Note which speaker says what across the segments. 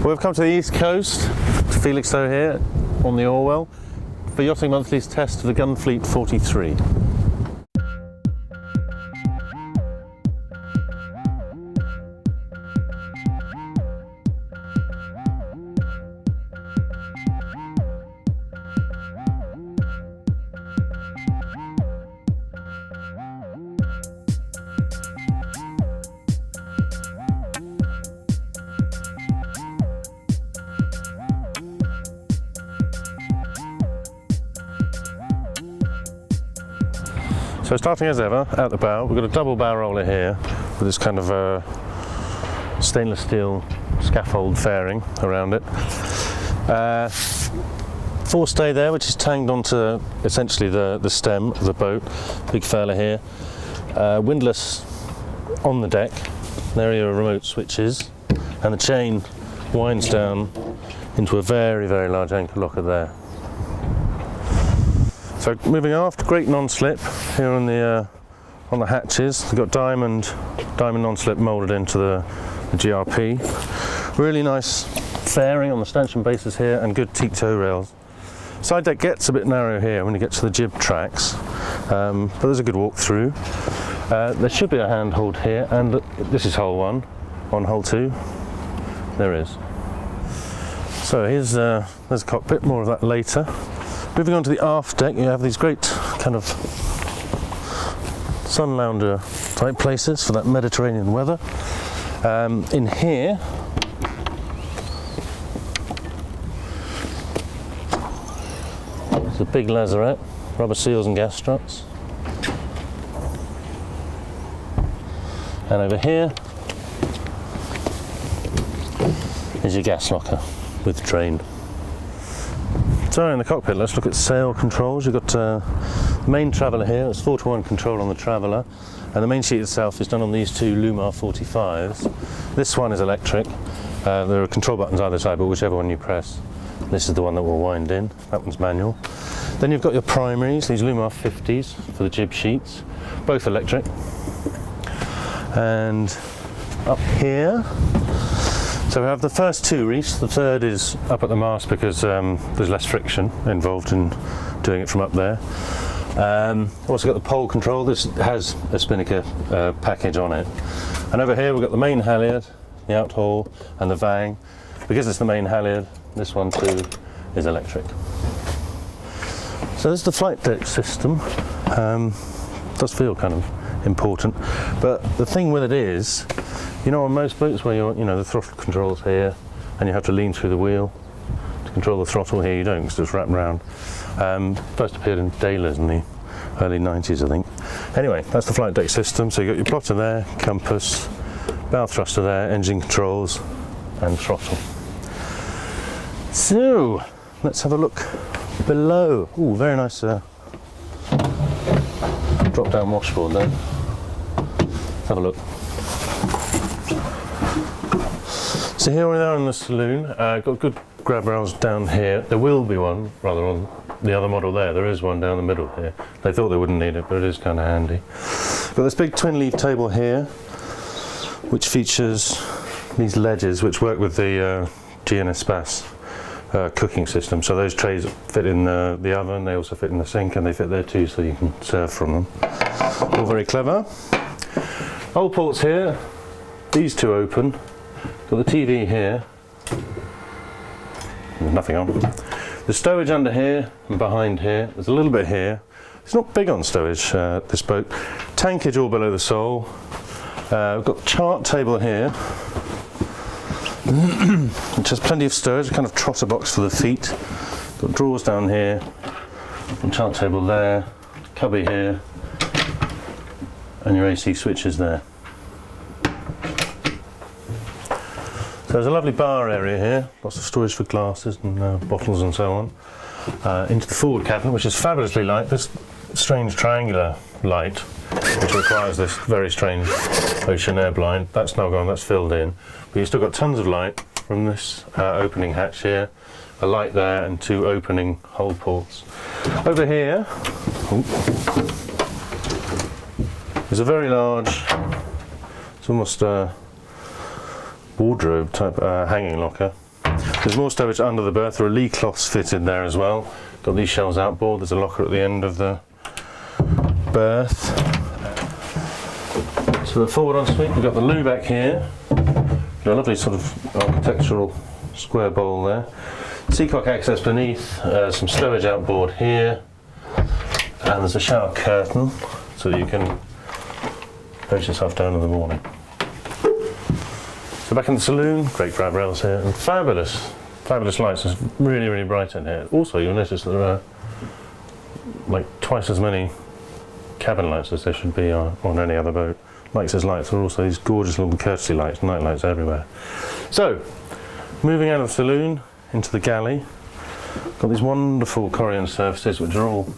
Speaker 1: We've come to the East Coast, Felixstowe here on the Orwell, for Yachting Monthly's test of the Gunfleet 43. So starting as ever at the bow, we've got a double bow roller here with this kind of stainless steel scaffold fairing around it. Forestay there, which is tanged onto essentially the stem of the boat. Big fella here. Windlass on the deck. There are your remote switches, and the chain winds down into a very, very large anchor locker there. So moving aft, great non-slip here on the hatches. We've got diamond non-slip moulded into the GRP. Really nice fairing on the stanchion bases here, and good teak tow rails. Side deck gets a bit narrow here when you get to the jib tracks, but there's a good walk through. There should be a handhold here, and this is hole 1. On hole 2, there is. So here's there's a cockpit, more of that later. Moving on to the aft deck, you have these great kind of sun lounger type places for that Mediterranean weather. In here, there's a big lazarette, rubber seals and gas struts. And over here is your gas locker with drain. So in the cockpit, let's look at sail controls. You've got main traveller here. It's 4-to-1 control on the traveller, and the main sheet itself is done on these two Lumar 45s. This one is electric. There are control buttons either side, but whichever one you press, this is the one that will wind in. That one's manual. Then you've got your primaries, these Lumar 50s for the jib sheets, both electric. And up here, so we have the first 2 reefs. The third is up at the mast because there's less friction involved in doing it from up there. Also got the pole control. This has a spinnaker package on it. And over here we've got the main halyard, the out haul, and the vang. Because it's the main halyard, this one too is electric. So this is the flight deck system. Does feel kind of important, but the thing with it is, you know, on most boats where the throttle control's here and you have to lean through the wheel to control the throttle, here you don't, because it's wrapped around. First appeared in Dailers in the early 90s, I think. Anyway, that's the flight deck system. So you've got your plotter there, compass, bow thruster there, engine controls, and throttle. So let's have a look below. Ooh, very nice drop down washboard there. Let's have a look. So here we are in the saloon. Got good grab rails down here. There will be one, rather, on the other model there. There is one down the middle here. They thought they wouldn't need it, but it is kind of handy. Got this big twin leaf table here, which features these ledges, which work with the GN Espace cooking system. So those trays fit in the oven. They also fit in the sink, and they fit there too, so you can serve from them. All very clever. Old ports here. These two open. Got the TV here. There's nothing on. The stowage under here and behind here. There's a little bit here. It's not big on stowage, this boat. Tankage all below the sole. We've got chart table here, which has plenty of stowage, a kind of trotter box for the feet. Got drawers down here, and chart table there, cubby here, and your AC switches there. So there's a lovely bar area here, lots of storage for glasses and bottles and so on. Into the forward cabin, which is fabulously light. This strange triangular light, which requires this very strange ocean air blind, that's now gone, that's filled in. But you've still got tons of light from this opening hatch here, a light there, and 2 opening hold ports. Over here, there's a very large, it's almost a wardrobe type hanging locker There's more stowage under the berth. There are lee cloths fitted there as well. Got these shelves outboard. There's a locker at the end of the berth. So the forward ensuite, we've got the loo back here. Got a lovely sort of architectural square bowl there. Seacock access beneath, some stowage outboard here, and there's a shower curtain so that you can hose yourself down in the morning. So back in the saloon, great grab rails here, and fabulous lights. It's really, really bright in here. Also, you'll notice that there are like twice as many cabin lights as there should be on any other boat. Like says lights, there are also these gorgeous little courtesy lights, night lights everywhere. So, moving out of the saloon into the galley, got these wonderful Corian surfaces which are all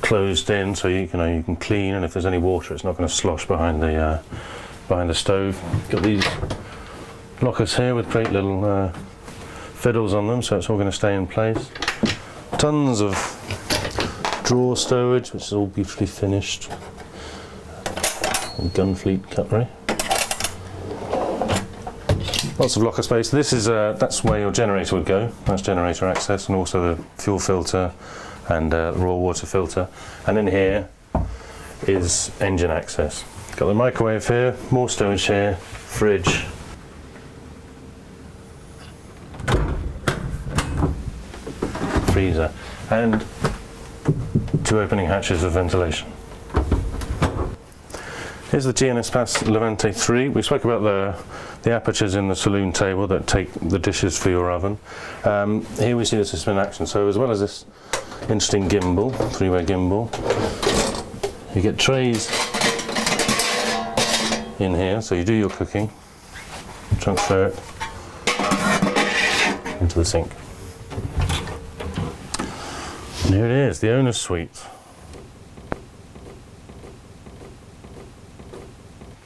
Speaker 1: closed in, so you can clean, and if there's any water, it's not going to slosh behind the stove. Got these lockers here with great little fiddles on them, so it's all going to stay in place. Tons of drawer stowage, which is all beautifully finished. Gunfleet cutlery. Lots of locker space. This is that's where your generator would go. That's generator access, and also the fuel filter and raw water filter. And in here is engine access. Got the microwave here, more stowage here, fridge. Freezer, and 2 opening hatches of ventilation. Here's the GNS Pass Levante 3. We spoke about the apertures in the saloon table that take the dishes for your oven. Here we see the system in action. So as well as this interesting gimbal, 3-way gimbal, you get trays in here. So you do your cooking, transfer it into the sink. And here it is, the owner's suite.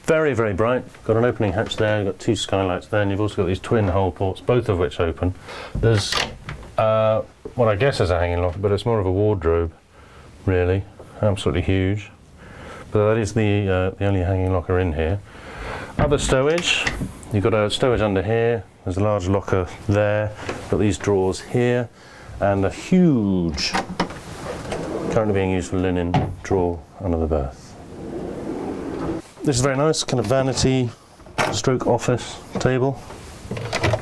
Speaker 1: Very, very bright. Got an opening hatch there, you've got 2 skylights there, and you've also got these twin hull ports, both of which open. There's what I guess is a hanging locker, but it's more of a wardrobe, really. Absolutely huge. But that is the only hanging locker in here. Other stowage, you've got a stowage under here, there's a large locker there, got these drawers here, and a huge, currently being used for linen, drawer under the berth. This is very nice, kind of vanity stroke office table.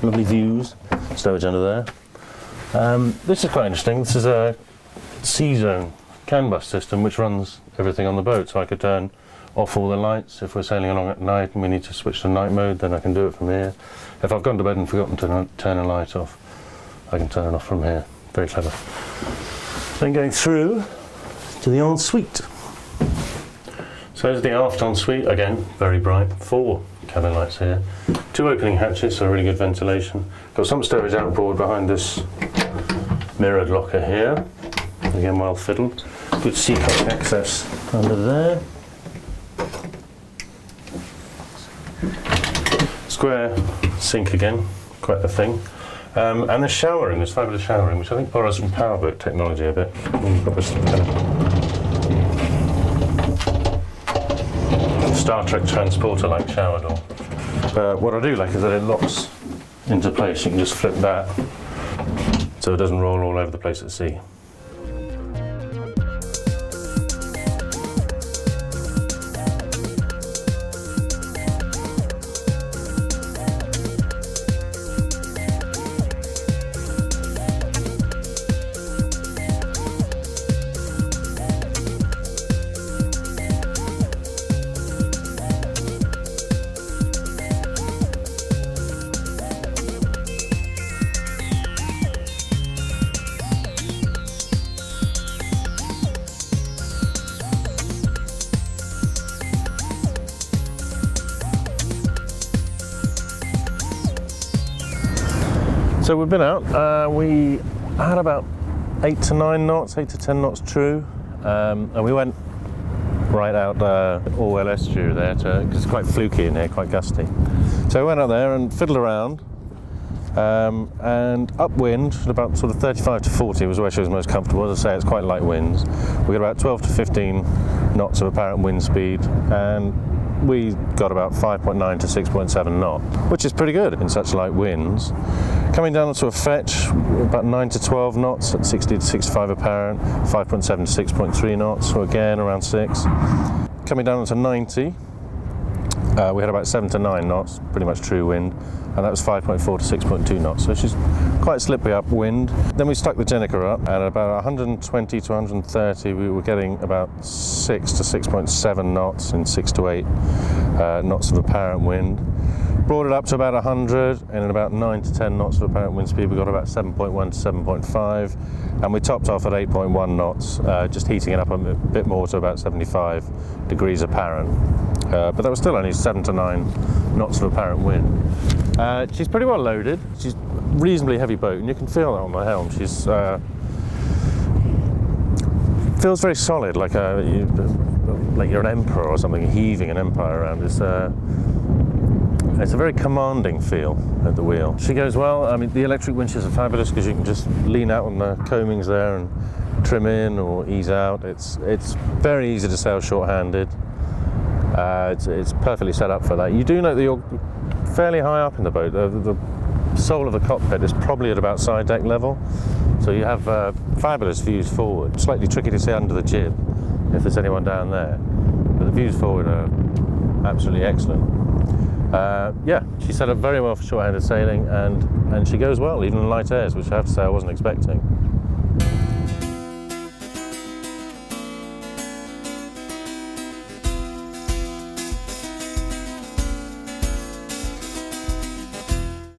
Speaker 1: Lovely views, stowage under there. This is quite interesting. This is a C-zone CAN bus system which runs everything on the boat. So I could turn off all the lights if we're sailing along at night and we need to switch to night mode, then I can do it from here. If I've gone to bed and forgotten to turn a light off, I can turn it off from here. Very clever. Then going through to the ensuite. So there's the aft ensuite, again, very bright. 4 cabin lights here. 2 opening hatches, so really good ventilation. Got some stowage outboard behind this mirrored locker here. Again, well fiddled. Good seacock access under there. Square sink again, quite the thing. And there's showering, there's fabulous showering, which I think borrows from powerboat technology a bit. Got this kind of Star Trek transporter-like shower door. What I do like is that it locks into place. You can just flip that so it doesn't roll all over the place at sea. So we've been out, we had about 8 to 9 knots, 8 to 10 knots true, and we went right out Orwell estuary there, because it's quite fluky in here, quite gusty. So we went out there and fiddled around, and upwind at about sort of 35 to 40 was where she was most comfortable. As I say, it's quite light winds. We got about 12 to 15 knots of apparent wind speed, and we got about 5.9 to 6.7 knot, which is pretty good in such light winds. Coming down onto a fetch, about 9 to 12 knots at 60 to 65 apparent, 5.7 to 6.3 knots, so again around 6. Coming down onto 90, we had about 7 to 9 knots, pretty much true wind, and that was 5.4 to 6.2 knots, so she's quite slippery upwind. Then we stuck the Jenica up, and at about 120 to 130 we were getting about 6 to 6.7 knots in 6 to 8 knots of apparent wind. Brought it up to about 100, and in about 9 to 10 knots of apparent wind speed we got about 7.1 to 7.5, and we topped off at 8.1 knots, just heating it up a bit more to about 75 degrees apparent. But that was still only 7 to 9 knots of apparent wind. She's pretty well loaded. She's a reasonably heavy boat, and you can feel that on the helm. She's feels very solid, like you're an emperor or something, heaving an empire around. It's a very commanding feel at the wheel. She goes well. I mean, the electric winches are fabulous because you can just lean out on the coamings there and trim in or ease out. It's very easy to sail short-handed. It's perfectly set up for that. You do note that you're fairly high up in the boat. The sole of the cockpit is probably at about side deck level, so you have fabulous views forward. Slightly tricky to see under the jib if there's anyone down there, but the views forward are absolutely excellent. Yeah, she set up very well for short-handed sailing, and she goes well, even in light airs, which I have to say I wasn't expecting.